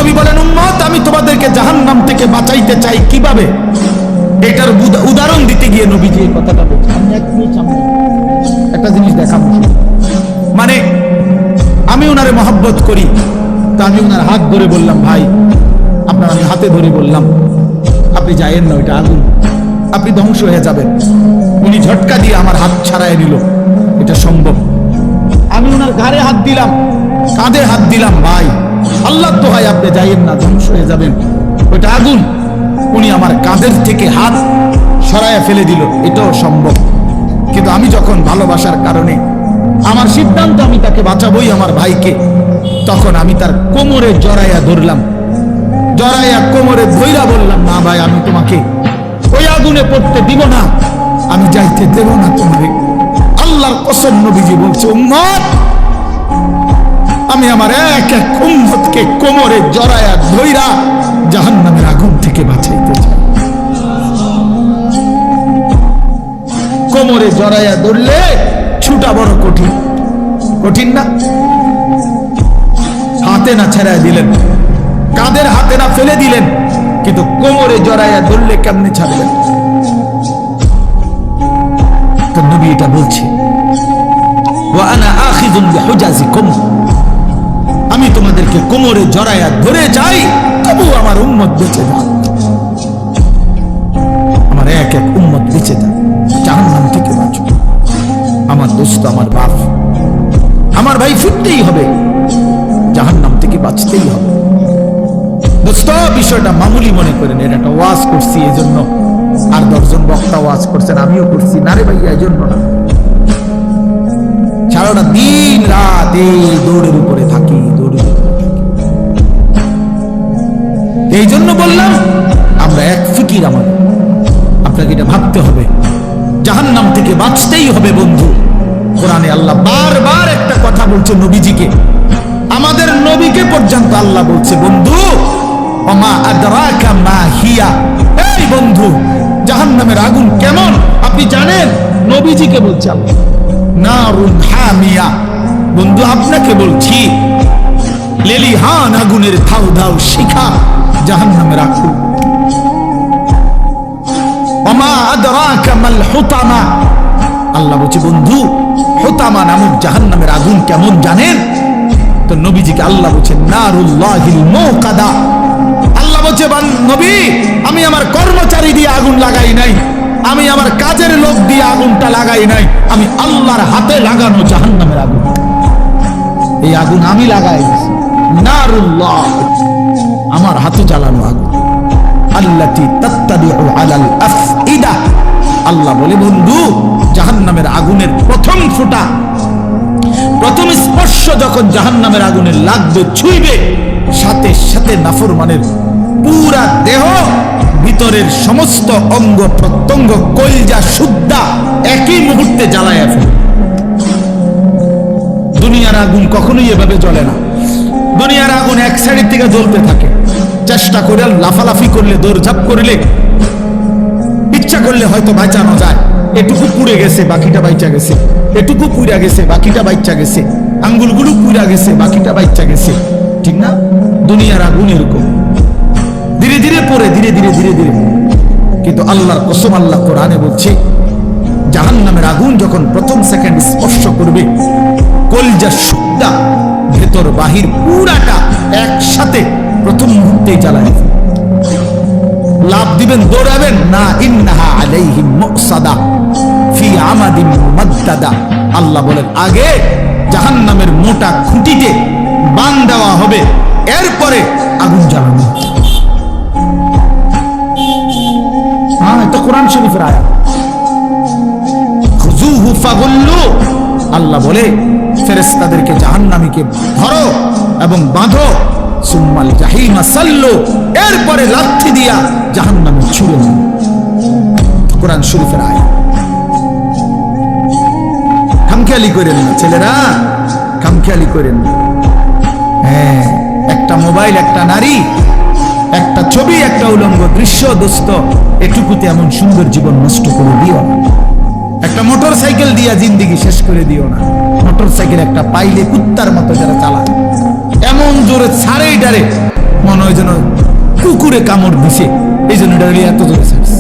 নবী বলেন, উম্মত আমি তোমাদেরকে জাহান্নাম থেকে বাঁচাইতে চাই কিভাবে, এটার উদাহরণ দিতে গিয়ে নবীজি এই কথাটা বলছেন। আমি একটা জিনিস দেখাবো, মানে আমি ওনারে মহব্বত করি, তা আমি ওনার হাত ধরে বললাম, ভাই আপনার আমি হাতে ধরে বললাম, আপনি যায়েন না, ওইটা আগুন, আপনি ধ্বংস হয়ে যাবেন। উনি ঝটকা দিয়ে আমার হাত ছাড়াই নিল, এটা সম্ভব? আমি ওনার ঘাড়ে হাত দিলাম, কাঁধে হাত দিলাম, ভাই আল্লাহ তো হয় আপনি যাইয়েন না, ধ্বংস হয়ে যাবেন, ওইটা আগুন। উনি আমার কাঁধের থেকে হাত সরাইয়া ফেলে দিল, এটাও সম্ভব। কিন্তু আমি যখন ভালোবাসার কারণে আমার সিদ্ধান্ত, আমি তাকে বাঁচাবই, আমার ভাইকে, তখন আমি তার কোমরে জড়াইয়া ধরলাম, জড়াইয়া কোমরে ধইরা বললাম, না ভাই আমি তোমাকে ওই আগুনে পড়তে দিব না, আমি যাইতে দেব না তোমারে। আল্লাহর কসম নবীজি বলছে, উম্মত আমি আমার এক এক উম্মতকে কোমরে জড়াইয়া ধইরা জাহান্নামের আগুন থেকে বাঁচাইতে চাই। কোমরে জড়াইয়া ধরলে ছুটা বড় কঠিন, কঠিন না? হাতে না ছেড়াই দিলেন, কাঁধের হাতে না ফেলে দিলেন, কিন্তু কোমরে জড়াইয়া ধরলে কেমনে ছাড়বেন? তো নবী এটা বলছে, ওয়া আনা আখিযুন বিহুজাজিকুম, আমি তোমাদেরকে কোমরে জড়াইয়া ধরে যাই, তবু আমার উম্মত বেঁচে যাক, আমার এক এক উম্মত বেঁচে যাক, জাহান্নাম থেকে বাঁচো। আমার দোস্ত, আমার বাপ, আমার ভাই ফিরতেই হবে, জাহান্নাম থেকে বাঁচতেই হবে। দোস্ত বিষয়টা মামুলি মনে করেন, এটা একটা ওয়াজ করছি এই জন্য, আর 10 জন বক্তা ওয়াজ করছেন, আমিও করছি না রে ভাইয়া, এই জন্য না। সারাটা দিন রাত এই দৌড়ের উপরে থাকি, দৌড়ের উপরে থাকি। এই জন্য বললাম আমরা এক ফিকির, আমাদের আপনাকে এটা ভাবতে হবে, জাহান্নাম থেকে বাঁচতেই হবে বন্ধু। কোরআনে আল্লাহ বারবার একটা কথা বলছে নবীজিকে, আমাদের নবীকে পর্যন্ত আল্লাহ বলছে, বন্ধু ওমা আদরাকা মা হিয়া, এই বন্ধু জাহান্নামের আগুন কেমন আপনি জানেন? নবীজিকে বলছে আল্লাহ, নারুন হামিয়া, বন্ধু আপনাকে বলছি, লেলিহান আগুনের ধাউ ধাউ শিখা জাহান্নামের আগুন। ওমা আদরাকা মাল হুতামা, আল্লাহ বলছে বন্ধু হুতামা নামক জাহান্নামের আগুন কেমন জানেন? তো নবীজিকে আল্লাহ বলছে নারুল্লাহিল মুকাদা, আল্লাহ বলছে নবী আমি আমার কর্মচারী দিয়ে আগুন লাগাই নাই, আমি আমার কাজের লোক দিয়ে আগুনটা লাগাই নাই, আমি আল্লাহর হাতে লাগানো জাহান্নামের আগুন, এই আগুন আমি লাগাই, নারুল্লাহ আমার হাতে জ্বালানো আগুন, আল্লাতী তাত্তাবিউ আলাল আফইদা, আল্লাহ বলে বন্ধু জাহান্নামের আগুনের প্রথম ফোঁটা, প্রথম স্পর্শ যখন জাহান্নামের আগুনে লাগবে, ছুঁইবে, সাথে সাথে নাফরমানের পুরা দেহ, ভিতরের সমস্ত অঙ্গ প্রত্যঙ্গ, কলজা সুদ্ধা একই মুহূর্তে জ্বালায় ফেলে। দুনিয়ার আগুন কখনোই এভাবে জ্বলে না, দুনিয়ার আগুন এক সাইড থেকে জ্বলতে থাকে, চেষ্টা করে লাফালাফি করলে, দৌড়ঝাঁপ করলে, ইচ্ছা করলে হয়তো বাঁচানো যায়, এটুকু পুড়ে গেছে বাকিটা বাইচা গেছে, এটুকু পুড়া গেছে বাকিটা বাইচা গেছে, আঙ্গুলগুলো পুড়া গেছে বাকিটা বাইচা গেছে, ঠিক না? দুনিয়ার আগুন এরকম ধীরে ধীরে পড়ে, ধীরে ধীরে ধীরে ধীরে। কিন্তু আল্লাহর কসম, আল্লাহ কোরআনে বলছে জাহান্নামের আগুন যখন প্রথম সেকেন্ড স্পর্শ করবে, কলজা সুদ্ধা ভেতর বাহির পুরাটা একসাথে প্রথম মুহূর্তেই জ্বালায়। লাভ দিবেন, দৌড়াবেন না, ইন্নাহা আলাইহিম মুসাদা ফি আমাদিন মুমাদ্দাদা, আল্লাহ বলেন আগে জাহান্নামের মোটা খুঁটিতে বান দেওয়া হবে, এরপরে আগুন জ্বালানো। হ্যাঁ, এটা কোরআন শরীফের আয়াত। খুযুহু ফাগুল্লু, আল্লাহ বলে ফেরেশতাদেরকে জাহান্নামীকে ধরো এবং বাঁধো, সুম্মাল জাহিমা সাল্লু, এরপরে লাঠি দিয়া জাহান্নামে ছুঁড়ে দাও। কোরআন শরীফের আয়াত। খামখেয়ালি করেন না ছেলেরা, খামখেয়ালি করেন না। হ্যাঁ, একটা মোবাইল, একটা নারী, একটা ছবি, একটা উলঙ্গ দৃশ্য, দোস্ত এটুকুতে এমন সুন্দর জীবন নষ্ট করে দিও না। একটা মোটর সাইকেল দিয়া জিন্দিগি শেষ করে দিও না। মোটর সাইকেল একটা পাইলে কুত্তার মতো যারা চালায়, এমন জোরে ছাড়েই ডারে মনে হয় যেন কুকুরে কামড় দিছে, এই জন্য এটা এত জোরে ছাড়ছে।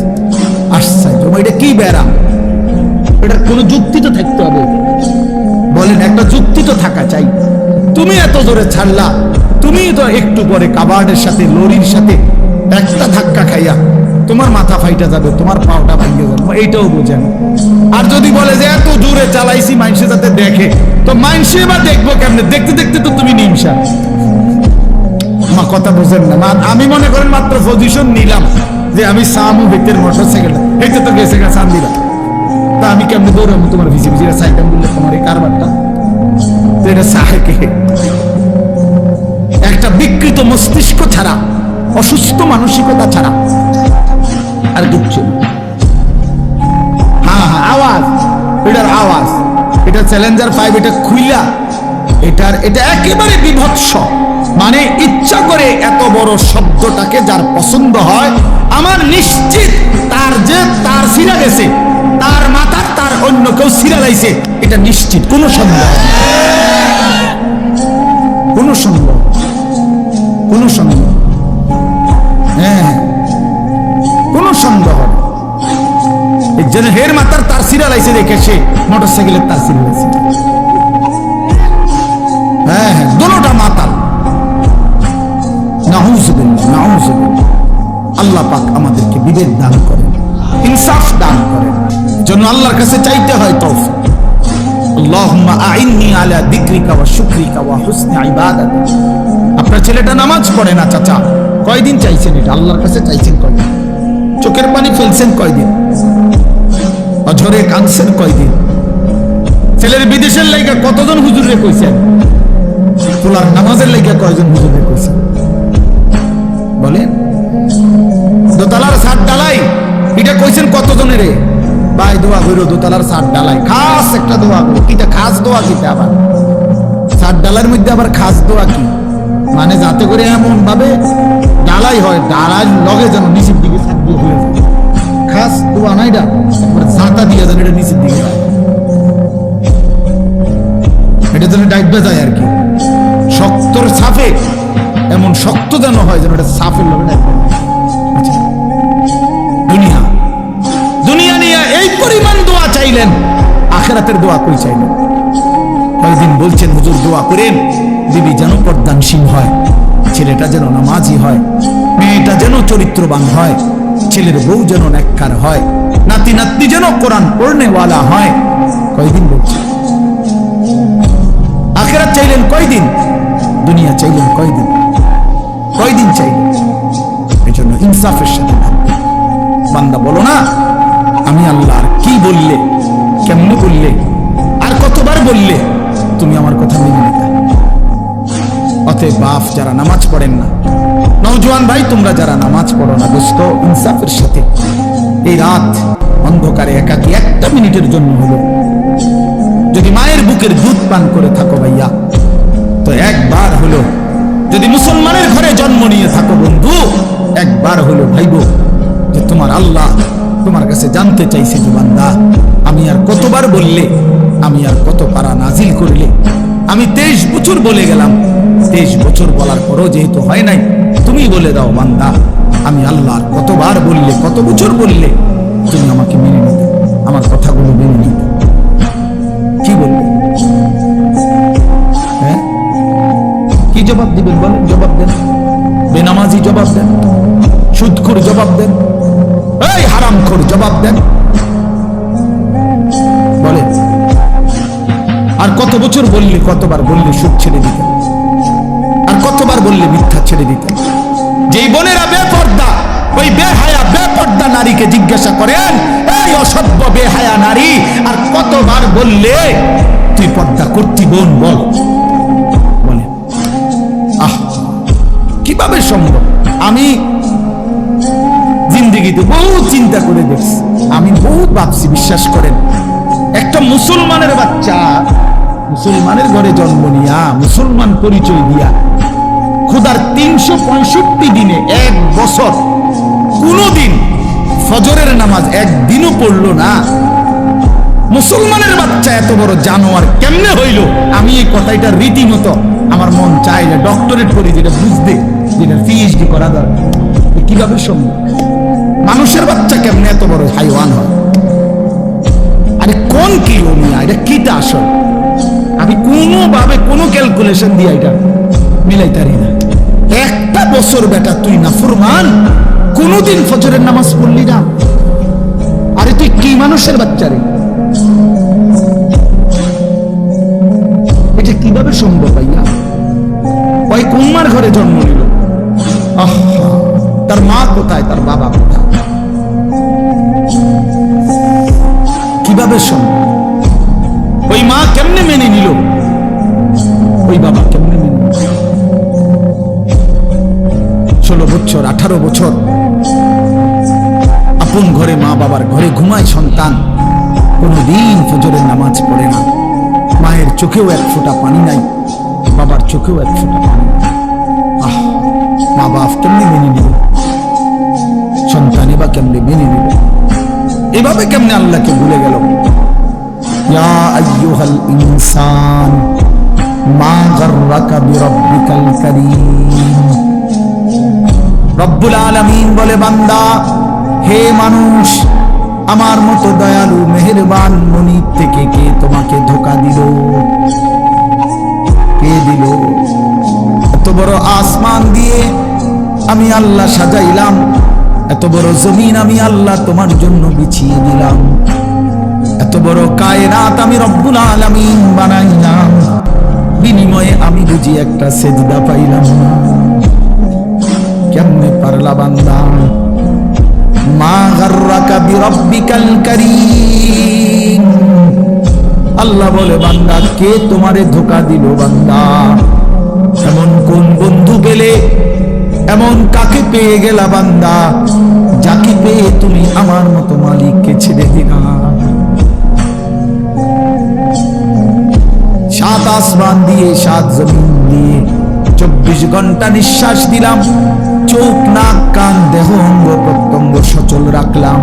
আশ্চর্য, এটা কি ব্যারাম? এটার কোনো যুক্তি তো থাকতে হবে, বলেন একটা যুক্তি তো থাকা চাই। তুমি এত জোরে ছাড়লা, তুমি তো একটু পরে কাবার্ডের সাথে লরির সাথে একটা ধাক্কা খাইয়া তোমার মাথা ফাইটা যাবে, তোমার পাওটা ভাঙে যাবে, এইটাও বোঝেন। আর যদি বলে যে এত জোরে চালাইছি মানুষে যাতে দেখে, তো মানুষে বা দেখবো কেমনে? দেখতে দেখতে তো তুমি নিমশা। মা কথা বোঝেন না মা। আমি মনে করেন মাত্র পজিশন নিলাম যে আমি সামু ব্যক্তির মোটরসাইকেলটা এইটা তো গেছে গা সান দিলাম, তা আমি কেমনে দৌড়াবো তোমার ভিজি ভিজিরা সাইকেল বললে তোমার এই কারবারটা তো এটা সাহেকে একটা বিকৃত মস্তিষ্ক ছাড়া, অসুস্থ মানসিকতা ছাড়া আর কিচ্ছু। হ্যাঁ হ্যাঁ, আওয়াজ, এটার আওয়াজ, এটা চ্যালেঞ্জার 5, এটা খুইলা এটা একেবারে বিভৎস। মানে ইচ্ছা করে এত বড় শব্দটাকে যার পছন্দ হয়, আমার নিশ্চিত তার সিরা গেছে, তার মাথার তার অন্য কেউ সিরা লাইছে, এটা নিশ্চিত, কোনো সন্দেহ, কোনো সন্দেহ, কোনো সন্দেহ, হ্যাঁ কোনো সন্দেহ। এই জন্য হের মাথার তার সিরা লাইছে দেখে সে মোটরসাইকেলের তার সিরা লাইছে। হ্যাঁ হ্যাঁ, দোনোটা মাতাল। নাউজুবিল্লাহ, নাউজুবিল্লাহ। আল্লাহ পাক আমাদেরকে বিবেক দান করেন, ইনসাফ দান করেন, জন্য আল্লাহর কাছে চাইতে হয় তৌফিক। আল্লাহুম্মা আইন্নি আলা যিকরিকা ওয়া শুকরিকা ওয়া হুসনি ইবাদাতিক। আপনার ছেলেটা নামাজ পড়ে না চাচা, কয়দিন চাইছেন এটা? আল্লাহর কাছে চাইছেন কয়দিন? চোখের পানি ফেলছেন কয়দিন? অঝরে কাঁদছেন কয়দিন? ছেলের বিদেশের লাইগা কতজন হুজুরে কইছেন? তোলার নামাজের লাইগা কয়জন হুজুরে কইছেন? বলেন। দোতলার ছাদ ডালাই এটা কইছেন কতজনের? ভাই দোয়া কইরো, দোতলার ছাদ ডালাই খাস একটা দোয়া করো। কিটা খাস দোয়া? কিটা আবার ছাদ ডালার মধ্যে আবার খাস দোয়া কি? মানে যাতে করে এমন ভাবে ডালাই হয়, ডালাই লগে যেন নিচের দিকে ছাদ দিয়ে হয়ে যায়। খাস দোয়া না এটা, জাঁতা দিয়ে যেন এটা নিচের দিকে যায়, এটা যেন ডাইবা যায় আর কি। শক্তর সাফে এমন শক্ত যেন হয় যেন এটা সাফের লগে ডাইবা। দুনিয়া দুনিয়া নিয়ে এই পরিমাণ দোয়া চাইলেন, আখিরাতের দোয়া কই চাইলেন? কয়েকদিন বলছেন হুজুর দোয়া করেন বিবি যেন পর্দানশীল হয়, ছেলেটা যেন নামাজি হয়, মেয়েটা যেন চরিত্রবান হয়, ছেলের বউ যেন নেককার হয়, নাতি নাতনি যেন কোরআন পড়নেওয়ালা হয়। কয়দিন বলছেন? আখিরাত চাইলেন কয়দিন? দুনিয়া চাইলেন কয়দিন? কয়দিন চাইলেন? এই জন্য ইনসাফের সাথে বান্দা বলো না আমি আল্লাহর কি বললে, কেমনে বললে, আর কতবার বললে তুমি আমার কথা মেনে নিতে। অতএব বাপ যারা নামাজ পড়েন না, নওজোয়ান ভাই তোমরা যারা নামাজ পড়ো না, দোস্ত ইনসাফের সাথে এই রাত অন্ধকারে একাকী একটা মিনিটের জন্য হলো যদি মায়ের বুকের দুধ পান করে থাকো ভাইয়া, তো একবার হলো যদি মুসলমানের ঘরে জন্ম নিয়ে থাকো বন্ধু, একবার হলো ভাইব যে তোমার আল্লাহ তোমার কাছে জানতে চাইছে যে বান্দা আমি আর কতবার বললে, আমি আর কত পারা নাজিল করলে। আমি 23 বছর বলে গেলাম, 23 বছর বলার পরও যেহেতু হয় নাই, তুমি বলে দাও বান্দা আমি আল্লাহ আর কতবার বললে, কত বছর বললে তুমি আমাকে মেনে নিতে, আমার কথাগুলো মেনে নিতে। কি বলবে? হ্যাঁ কি জবাব দিবেন বলেন? জবাব দেন, বেনামাজি জবাব দেন, সুদখোর জবাব দেন, এই হারামখোর জবাব দেন, বলেন। আর কত বছর বললে, কতবার বললে সুদ ছেড়ে দিতেন, আর কতবার বললে মিথ্যা ছেড়ে দিতেন। যেই বোনেরা বেপর্দা, ওই বেহায়া বেপর্দা নারীকে জিজ্ঞাসা করেন, এই অসভ্য বেহায়া নারী আর কতবার বললে তুই পর্দা করতি বোন, বল বলে। আহ কিভাবে সম্ভব? আমি জিন্দেগিতে বহুত চিন্তা করে দেখছি, আমি বহুত ভাবছি, বিশ্বাস করেন। একটা মুসলমানের বাচ্চা মুসলমানের ঘরে জন্ম নিয়া, মুসলমান পরিচয় দিয়া, খোদার 365 দিনে 1 বছর কোনদিন ফজরের নামাজ একদিনও পড়লো না, মুসলমানের বাচ্চা এত বড় জানোয়ার কেমনে হইল? আমি এই কথাটা রীতিমতো আমার মন চাইলে ডক্টরেট করি, যেটা বুঝতে যেটা পিএইচডি করা দরকার। কিভাবে সম্ভব? মানুষের বাচ্চা কেমনে এত বড় হাইওয়ান হয়? আরে কোন কি ওমিয়া, এটা কিটা আসল? আমি কোনোভাবে কোনো ক্যালকুলেশন দিয়ে এটা মিলাইতারি না। একটা বছর বেটা তুই নাফরমান, কোনোদিন ফজরের নামাজ পড়লি না? আরে তুই কি মানুষের বাচ্চা রে? এটা কিভাবে সম্ভব ভাইয়া? ওই কোন ঘরে জন্ম নিল? তার মা কোথায়, তার বাবা কোথায়? কিভাবে সম্ভব? ওই মা কেমনে মেনে নিল? ওই বাবা কেমনে মেনে নিল? 16 বছর 18 বছর আপন ঘরে, মা বাবার ঘরে ঘুমায় সন্তান, কোনদিন ফজরের নামাজ পড়ে না। মায়ের চোখেও এক ফোঁটা পানি নাই, বাবার চোখেও এক ফোঁটা পানি নাই। মা বাপ কেমনে মেনে নিল? সন্তান এবা কেমনে মেনে নিল? এভাবে কেমনে আল্লাহকে ভুলে গেল? ইয়া আইয়ুহাল ইনসান মা গাররাকা বিরাব্বিকাল কারীম। রব্বুল আলামিন বলে, বান্দা, হে মানুষ, আমার মতো দয়ালু মেহেরবান মনিব থেকে কে তোমাকে ধোঁকা দিল? কে দিল? এত বড় আসমান দিয়ে আমি আল্লাহ সাজাইলাম, এত বড় জমিন আমি আল্লাহ তোমার জন্য বিছিয়ে দিলাম, এত বড় কায়নাত আমি রব্বুল আলামিন বানাইলাম, বিনিময়ে আমি বুঝি একটা সেজদা পাইলাম না? কেমনে পারলা বান্দা? মা গাররাকা বিরাব্বিকাল কারীম। আল্লাহ বলে, বান্দা, কে তোমারে ধোঁকা দিল? বান্দা, এমন কোন বন্ধু পেলে, এমন কাকে পেয়ে গেলা বান্দা, যাকে পেয়ে তুমি আমার মতো মালিককে ছেড়ে দিলা? 7 আসমান দিয়ে 7 জমিন দিয়ে 24 ঘন্টা নিঃশ্বাস দিলাম, চোখ নাক কান দেহ অঙ্গ প্রত্যঙ্গ সচল রাখলাম।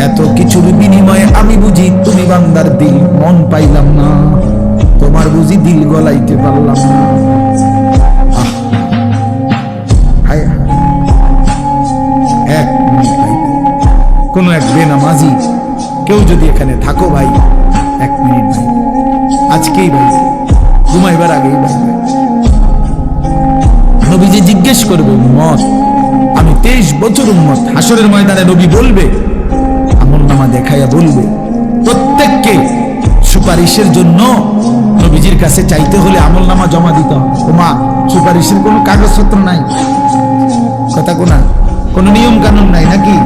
এত কিছুর বিনিময়ে আমি বুঝি তুমি বান্দার দিল মন পাইলাম না, তোমার বুঝি দিল গলাইতে পারলাম না। এক মিনিট ভাই, কোন এক বেনামাজি কেউ যদি এখানে থাকো ভাই, 1 মিনিট ভাই, আজকেই ভাই, ঘুমাইবার আগেই ভাই, নবীজি জিজ্ঞেস করবে, উম্মত, আমি 23 বছর উম্মত, হাসরের ময়দানে নবী বলবে, আমলনামা দেখাইয়া বলবে, প্রত্যেককে সুপারিশের জন্য নবীজির কাছে চাইতে হলে আমলনামা জমা দিতে হবে। তোমার সুপারিশের কোনো কাগজপত্র নাই, কথা কোনা, কোনো নিয়ম কানুন নাই নাকি?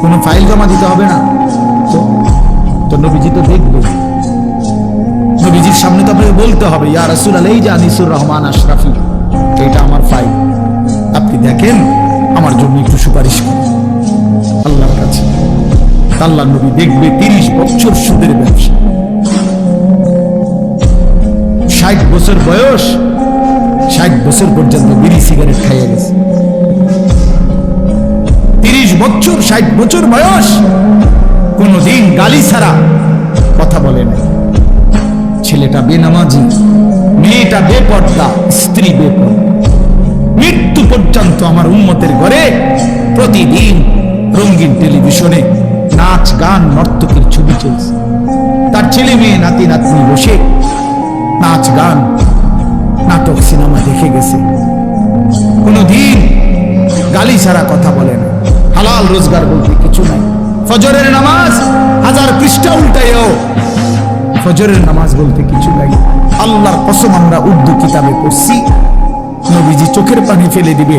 কোনো ফাইল জমা দিতে হবে না? তো নবীজি তো দেখবে, নবীজির সামনে তো আপনাকে বলতে হবে, ইয়া রাসূলুল্লাহ, এই যে আনিসুর রহমান আশরাফি, এটা আমার ফাইল, আপনি দেখেন, আমার জন্য একটু সুপারিশ করুন আল্লাহর কাছে। আল্লাহ নবী দেখবে 30 বছর সুদের ব্যবসা, 60 বছর বয়স, 60 বছর পর্যন্ত বিড়ি সিগারেট খাইয়া গেছে। 30 বছর 60 বছর বয়স, কোনদিন গালি ছাড়া কথা বলে না। ছেলেটা বেনামাজি, মেয়েটা বেপর্দা, স্ত্রী বেপর্দা, মৃত্যু পর্যন্ত আমার উম্মতের ঘরে প্রতিদিন রঙিন টেলিভিশনে নাচ গান নর্তকীর ছবি চলছে। তার ছেলে মেয়ে নাতি নাতনি বসে নাচ গান নাটক সিনেমা দেখে গেছে, কোনদিন গালি ছাড়া কথা বলে না, হালাল রোজগার বলতে কিছু নাই। ফজরের নামাজ 1000 পৃষ্ঠা উল্টাইও, ফজরের নামাজ বলতে কিছু নাই। আল্লাহর কসম, আমরা উর্দু কিতাবে পড়ছি, নবীজি চোখের পানি ফেলে দিবে,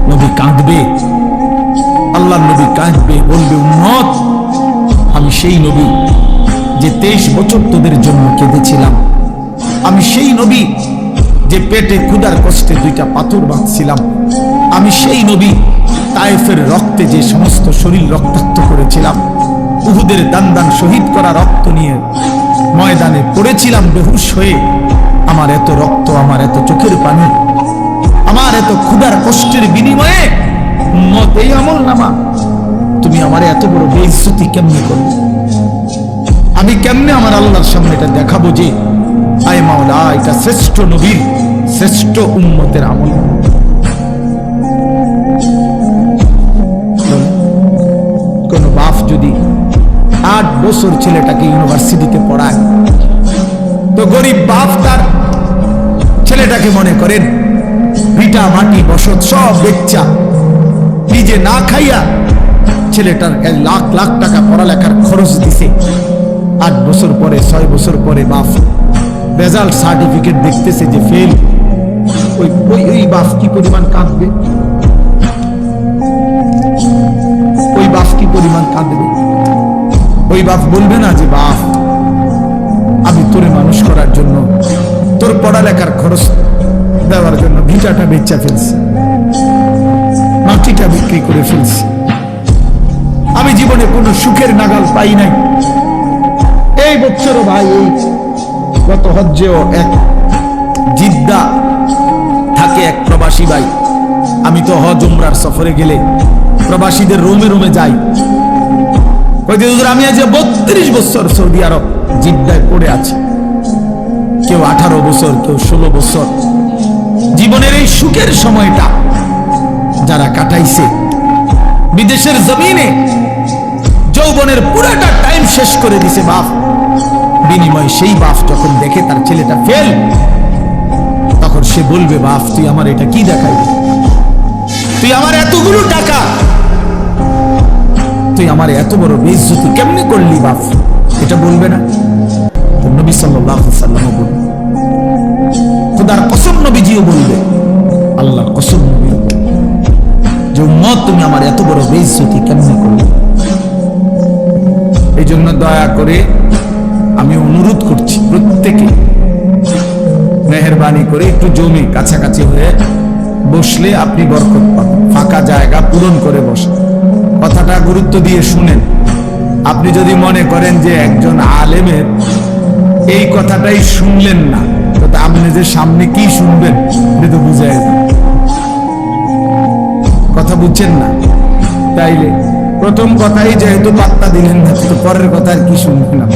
নবী কাঁদবে, আল্লাহর নবী কাঁদবে, বলবে, উম্মত, আমি সেই নবী যে 23 বছর তোদের জন্য কেঁদেছিলাম, আমি সেই নবী যে পেটে ক্ষুধার কষ্টে 2টা পাথর বাঁধছিলাম, আমি সেই নবী তায়েফের রক্তে যে সমস্ত শরীর রক্তাক্ত করেছিলাম, উহুদের দান দান শহীদ করা রক্ত নিয়ে ময়দানে পড়েছিলাম বেহুশ হয়ে, আমার এত রক্ত, আমার এত চোখের পানি, আমার এত ক্ষুধার কষ্টের বিনিময়ে উম্মত এই আমলনামা, তুমি আমার এত বড় বেইজ্জতি কেমনে করবে? আমি কেমনে আমার আল্লাহর সামনে এটা দেখাবো যে আই মাওলা, এটা শ্রেষ্ঠ নবীর শ্রেষ্ঠ উম্মতের আমল। কোন বাপ যদি 8 বছর ছেলেটাকে ইউনিভার্সিটিতে পড়ায়, তো গরিব বাপ তার ছেলেটাকে মনে করেন ভিটা মাটি বসত সব বেচ্চা নিজে না খাইয়া ছেলেটার 1 লাখ লাখ টাকা পড়ালেখার খরচ দিছে। 8 বছর পরে 6 বছর পরে বাপ রেজাল্ট সার্টিফিকেট দেখতেছে যে ফেল। ওই বাপ কি পরিমাণ কাঁদবে, ওই বাপ কি পরিমাণ কাঁদবে। ওই বাপ বলবে না যে বাপ আমি তোরে মানুষ করার জন্য, তোর পড়ালেখার খরচ দেওয়ার জন্য ভিটাটা বেচা ফেলছি, মাটিটা বিক্রি করে ফেলছি, আমি জীবনে কোনো সুখের নাগাল পাই নাই। এই বছরও ভাই, এই গত হজ্জেও এক জিদ্দা থাকে এক প্রবাসী ভাই, আমি তো হজ উমরার সফরে গেলে প্রবাসীদের রুমে রুমে যাই, আমি আজ 32 বছর সৌদি আরব জিদ্দায় পড়ে আছি, কেউ 18 বছর, কেউ 16 বছর। জীবনের এই সুখের সময়টা যারা কাটাইছে বিদেশের জমিনে, যৌবনের পুরাটা টাইম শেষ করে দিছে বাপ, বিনিময় সেই বাপ যখন দেখে তার ছেলেটা ফেল, তখন সে বলবে বাপ তুই আমার এটা কি দেখাইলি, তুই আমার এতগুলো টাকা, তুই আমার এত বড় বেইজ্জতি কেমনে করলি বাপ, এটা বলবে না? নবী সাল্লাল্লাহু আলাইহি ওয়াসাল্লাম বলবেন, খোদার কসম নবীজিও বলবে, আল্লাহর কসম নবী, যে উম্মত তুমি আমার এত বড় বেইজ্জতি কেমনে করলে। এই জন্য দয়া করে আমি অনুরোধ করছি প্রত্যেকে মেহেরবানি করে একটু জমি কাছাকাছি হয়ে বসলে আপনি বরকত পাবেন। ফাঁকা জায়গা পূরণ করে বসেন, কথাটা গুরুত্ব দিয়ে শুনেন। আপনি যদি মনে করেন যে একজন আলেমের এই কথাটাই শুনলেন না, তো আপনি যে সামনে কি শুনবেন এটা তো বুঝাই যায়, কথা বুঝছেন না? তাইলে প্রথম কথাই যেহেতু পাত্তা দিলেন না, তো পরের কথা আর কি শুনবেন না,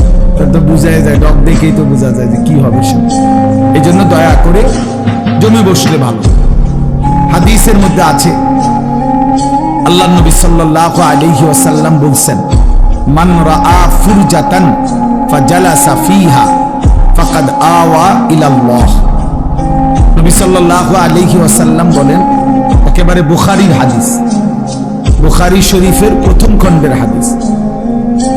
তো বুঝাই যায়, ডক দেখেই তো বোঝা যায় যে কি হবে সে। এই জন্য দয়া করে জমে বসলে ভালো। হাদিসের মধ্যে আছে, আল্লাহ নবী সাল্লাল্লাহু আলাইহি ওয়াসাল্লাম বলছেন, মান রাআ ফুরজাতান ফাজালাসা ফিহা ফাকাদ আওয়া ইলাল্লাহ। নবী সাল্লাল্লাহু আলাইহি ওয়াসাল্লাম বলেন, একেবারে বুখারীর হাদিস, বুখারী শরীফের প্রথম খণ্ডের হাদিস।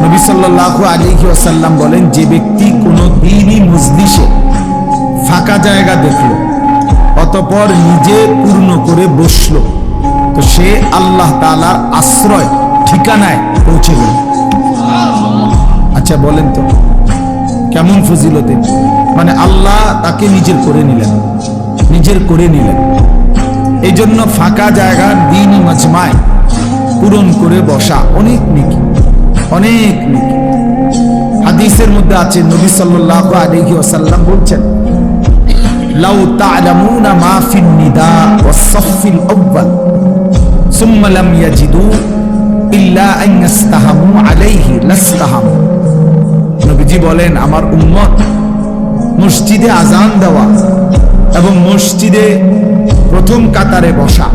নবী সাল্লাল্লাহু আলাইহি ওয়াসাল্লাম বলেন, যে ব্যক্তি কোনো দ্বীনি মজলিসে ফাঁকা জায়গা দেখলো অতঃপর নিজে পূর্ণ করে বসলো, তো সে আল্লাহ তাআলার আশ্রয় ঠিকানায় পৌঁছে গেল। আচ্ছা বলেন তো কেমন ফজিলতে, মানে আল্লাহ তাকে নিজের করে নিলেন, নিজের করে নিলেন। এই জন্য ফাঁকা জায়গা দ্বীনি মাজমায় পূরণ করে বসা অনেক নেকি, অনেক নেকি। হাদিসের মধ্যে আছে, নবী সাল্লাল্লাহু আলাইহি ওয়াসাল্লাম বলছেন, লাউ তা'লামুনা মা ফিন নিদা ওয়াস সাফফিল আউয়াল সুম্মা লাম ইয়াজিদু ইল্লা আন ইস্তাহামু আলাইহি লাস্তাহামু। নবীজি বলেন, আমার উম্মত মসজিদে আজান দেওয়া এবং মসজিদে প্রথম কাতারে বসা,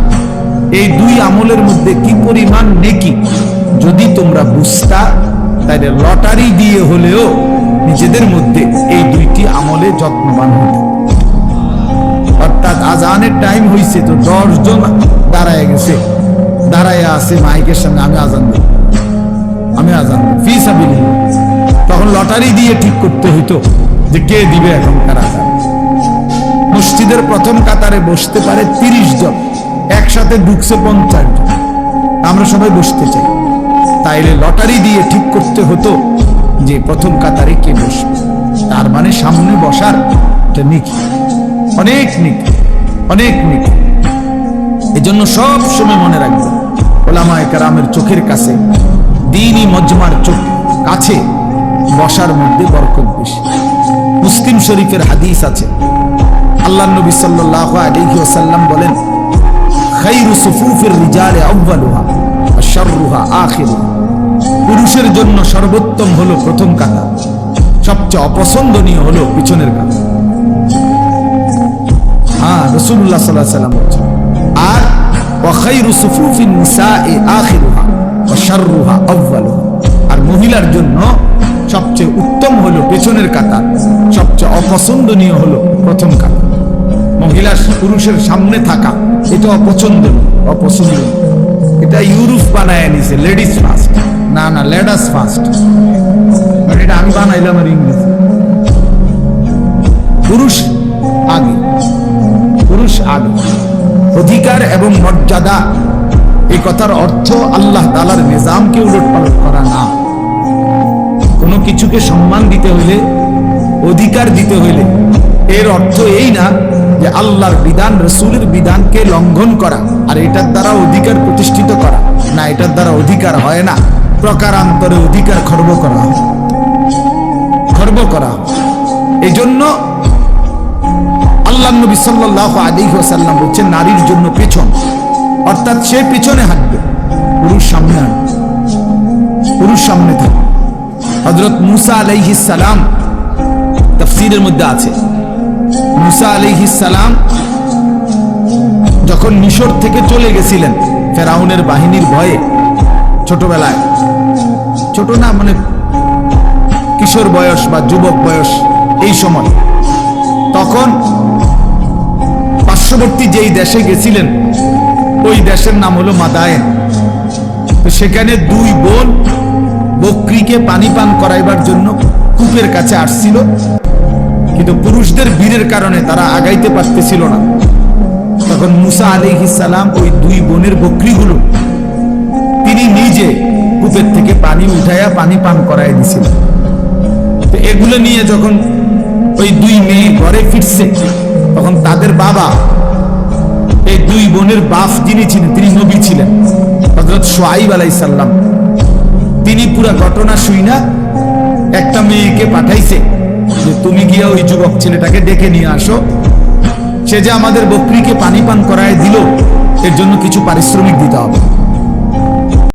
এই 2 আমলের মধ্যে কি পরিমাণ নেকি যদি তোমরা বুঝতা, তাহলে লটারি দিয়ে হলেও নিজেদের মধ্যে এই 2টি আমলে যত্নবান হতো। অর্থাৎ আজানের টাইম হয়েছে, তো 10 জন দাঁড়ায় গেছে, দাঁড়ায় আছে মাইকের সামনে, আমি আজান দেব, আমি আজান দেব ফি সাবিলিল্লাহ। তখন লটারি দিয়ে ঠিক করতে হইতো যে কে দিবে এখন কার আজান। মসজিদের প্রথম কাতারে বসতে পারে 30 জন, একসাথে ঢুকছে 50 জন, আমরা সবাই বসতে চাই, তাইলে লটারি দিয়ে ঠিক করতে হতো যে প্রথম কাতারে কে বসবে। তার মানে সামনে বসার নেকি, অনেক নেকি, অনেক নেকি। এই জন্য সব সময় মনে রাখবে, ওলামায়ে কেরামের চোখের কাছে, দ্বীনি মজমার চোখ কাছে বসার মধ্যে বরকত বেশি। মুসলিম শরীফের হাদিস আছে, আল্লাহ নবী সাল্লাল্লাহু আলাইহি ওয়াসাল্লাম বলেন, খায়রু সুফুফির রিজালি আউয়ালুহা ওয়া শাররুহা আখিরুহা। পুরুষের জন্য সর্বোত্তম হলো প্রথম কাতার, সবচেয়ে অপছন্দনীয় হলো পিছনের কাতার। হ্যাঁ, রাসূলুল্লাহ সাল্লাল্লাহু আলাইহি সাল্লাম বলছেন। আর ওয়া খায়রু সুফুফিন নিসাই আখিরুহা ওয়া শাররুহা আউয়ালুহা, আর মহিলার জন্য সবচেয়ে উত্তম হলো পেছনের কাতার, সবচেয়ে অপছন্দনীয় হলো প্রথম কাতার। মহিলা পুরুষের সামনে থাকা এটা অপছন্দনীয়। এটা ইউরোপ বানায় নিছে, লেডিস ফার্স্ট। না, লেডাস ফার্স্ট, এটা আমি বানাইলাম আর ইংরেজি। পুরুষ আগে। অধিকার এবং মর্যাদা, এই কথার অর্থ আল্লাহ তাআলার নিজামকে উলটপালট করা না। কোনো কিছুকে সম্মান দিতে হইলে, অধিকার দিতে হইলে এর অর্থ এই না যে আল্লাহর বিধান, রাসূলের বিধানকে লঙ্ঘন করা আর এটার দ্বারা অধিকার প্রতিষ্ঠিত করা। না, এটার দ্বারা অধিকার হয় না, প্রকারান্তরে অধিকার খর্ব করা হয়। এই জন্য আল্লাহ নবী সাল্লাল্লাহু আলাইহি ওয়াসাল্লাম বলছেন নারীর জন্য পেছন, অর্থাৎ সে পিছনে হাঁটবে, পুরুষ সামনে হাঁটবে, পুরুষ সামনে থাকবে। হযরত মুসা আলাইহিস সালাম, তাফসীরের মধ্যে আছে, মুসা আলাইহিস সালাম যখন মিশর থেকে চলে গেছিলেন ফেরাউনের বাহিনীর ভয়ে, ছোটবেলায়, ছোট না মানে কিশোর বয়স বা যুবক বয়স এই সময়, তখন পার্শ্ববর্তী যেই দেশে গেছিলেন ওই দেশের নাম হলো মাদায়েন। তো সেখানে দুই বোন বকরিকে পানি পান করাইবার জন্য কূপের কাছে আসছিল, কিন্তু পুরুষদের ভিড়ের কারণে তারা আগাইতে পারতেছিল না। তখন মুসা আলাইহিস সালাম ওই দুই বোনের বকরিগুলো তিনি নিজে কূপের থেকে পানি উঠাইয়া পানি পান করাই দিছিলেন। তো এগুলো নিয়ে যখন ওই দুই মেয়ে ঘরে ফিরছে, তখন তাদের বাবা, এই দুই বোনের বাপ যিনি ছিলেন, তিনি নবী ছিলেন, হযরত শুআইব আলাইহিস সালাম, তিনি পুরো ঘটনা শুইনা একটা মেয়েকে পাঠাইছে যে তুমি গিয়া ওই যুবক ছেলেটাকে ডেকে নিয়ে আসো, সে যে আমাদের বকরিকে পানি পান করায় দিল এর জন্য কিছু পারিশ্রমিক দিতে হবে।